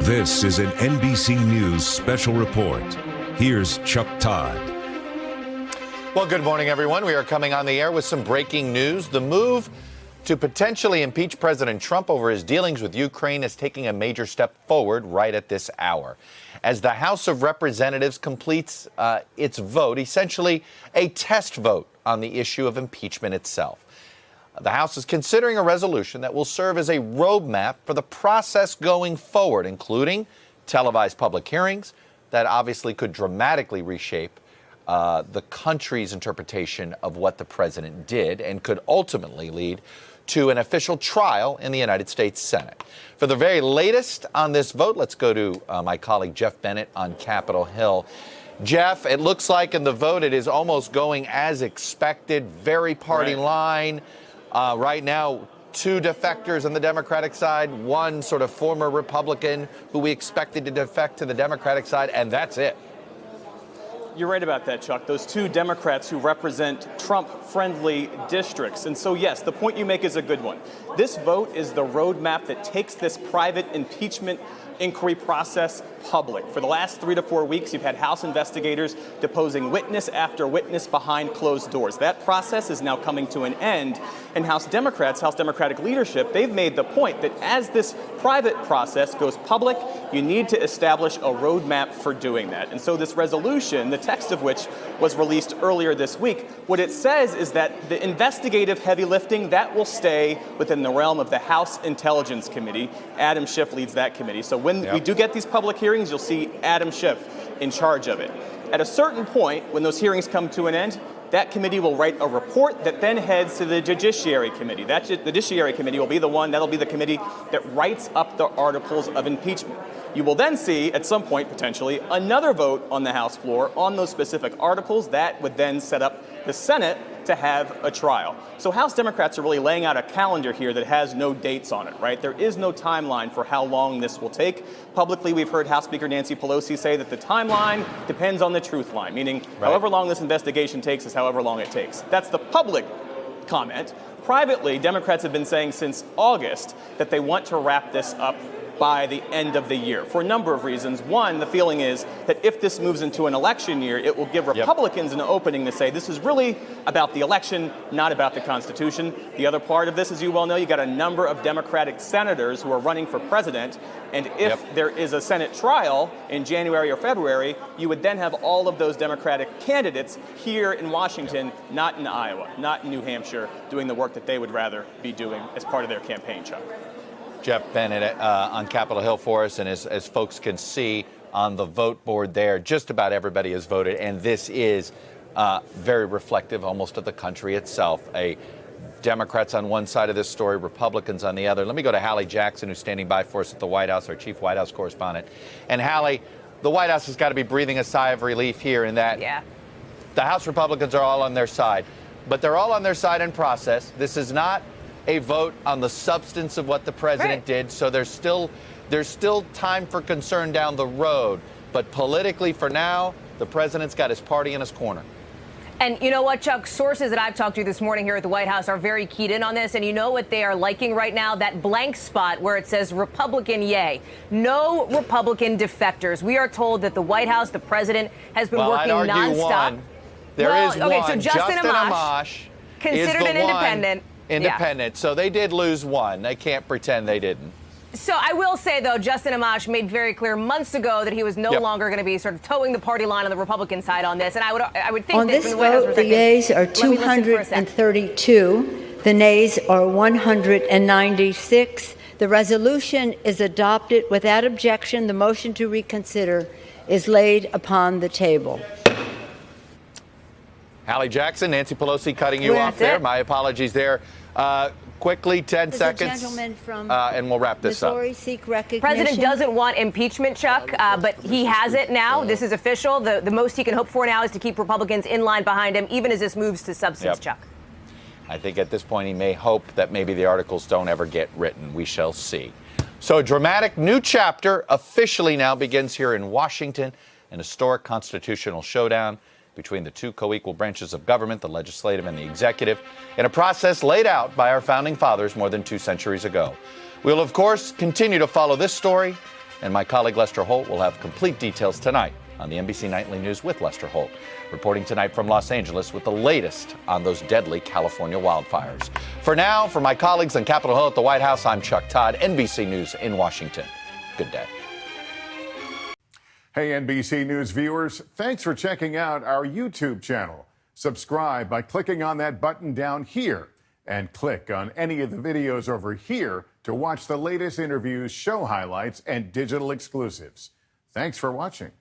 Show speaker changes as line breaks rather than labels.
This is an NBC News special report. Here's Chuck Todd.
Well, good morning, everyone. We are coming on the air with some breaking news. The move to potentially impeach President Trump over his dealings with Ukraine is taking a major step forward right at this hour. As the House of Representatives completes its vote, essentially a test vote on the issue of impeachment itself. The House is considering a resolution that will serve as a roadmap for the process going forward, including televised public hearings that obviously could dramatically reshape the country's interpretation of what the president did and could ultimately lead to an official trial in the United States Senate. For the very latest on this vote, let's go to my colleague Jeff Bennett on Capitol Hill. Jeff, it looks like in the vote it is almost going as expected, very party line. Right now, two defectors on the Democratic side, one sort of former Republican who we expected to defect to the Democratic side, and that's it.
You're right about that, Chuck. Those two Democrats who represent Trump-friendly districts. And so, yes, the point you make is a good one. This vote is the roadmap that takes this private impeachment inquiry process public. For the last 3 to 4 weeks, you've had House investigators deposing witness after witness behind closed doors. That process is now coming to an end, and House Democrats, House Democratic leadership, they've made the point that as this private process goes public, you need to establish a roadmap for doing that. And so this resolution, the text of which was released earlier this week, what it says is that the investigative heavy lifting, that will stay within the realm of the House Intelligence Committee. Adam Schiff leads that committee. So when we do get these public hearings, you'll see Adam Schiff in charge of it. At a certain point, when those hearings come to an end, that committee will write a report that then heads to the Judiciary Committee. The Judiciary Committee will be the one, that'll be the committee that writes up the articles of impeachment. You will then see, at some point potentially, another vote on the House floor on those specific articles. That would then set up the Senate to have a trial. So House Democrats are really laying out a calendar here that has no dates on it, right? There is no timeline for how long this will take. Publicly, we've heard House Speaker Nancy Pelosi say that the timeline depends on the truth line, meaning however long this investigation takes is however long it takes. That's the public comment. Privately, Democrats have been saying since August that they want to wrap this up by the end of the year for a number of reasons. One, the feeling is that if this moves into an election year, it will give Republicans an opening to say this is really about the election, not about the Constitution. The other part of this, as you well know, you got a number of Democratic senators who are running for president. And if there is a Senate trial in January or February, you would then have all of those Democratic candidates here in Washington, not in Iowa, not in New Hampshire, doing the work that they would rather be doing as part of their campaign, Chuck.
Jeff Bennett on Capitol Hill for us, and as folks can see on the vote board there, just about everybody has voted, and this is very reflective almost of the country itself. Democrats on one side of this story, Republicans on the other. Let me go to Hallie Jackson, who's standing by for us at the White House, our chief White House correspondent. And Hallie, the White House has got to be breathing a sigh of relief here in that the House Republicans are all on their side, but they're all on their side in process. This is not a vote on the substance of what the president did, so there's still time for concern down the road. But politically, for now, the president's got his party in his corner.
And you know what, Chuck? Sources that I've talked to this morning here at the White House are very keyed in on this. And you know what they are liking right now? That blank spot where it says Republican yay. No Republican defectors. We are told that the White House, the president, has been working nonstop.
There is
okay,
one.
so Justin Amash, considered an independent.
Independent. So they did lose one. They can't pretend they didn't.
So I will say, though, Justin Amash made very clear months ago that he was no longer going to be sort of towing the party line on the Republican side on this. And I would think
on
that
this vote, the yeas are 232. The nays are 196. The resolution is adopted without objection. The motion to reconsider is laid upon the table.
Hallie Jackson, Nancy Pelosi cutting you off there. My apologies there. Quickly, 10 seconds, and we'll wrap this up.
Seek recognition.
President doesn't want impeachment, Chuck, but he has it now. This is official. The most he can hope for now is to keep Republicans in line behind him, even as this moves to substance, Chuck.
I think at this point he may hope that maybe the articles don't ever get written. We shall see. So a dramatic new chapter officially now begins here in Washington, an historic constitutional showdown between the two co-equal branches of government, the legislative and the executive, in a process laid out by our founding fathers more than 2 centuries ago. We'll, of course, continue to follow this story And my colleague Lester Holt will have complete details tonight on the NBC Nightly News with Lester Holt, reporting tonight from Los Angeles with the latest on those deadly California wildfires. For now, for my colleagues on Capitol Hill at the White House, I'm Chuck Todd, NBC News in Washington. Good day.
Hey, NBC News viewers, thanks for checking out our YouTube channel. Subscribe by clicking on that button down here and click on any of the videos over here to watch the latest interviews, show highlights, and digital exclusives. Thanks for watching.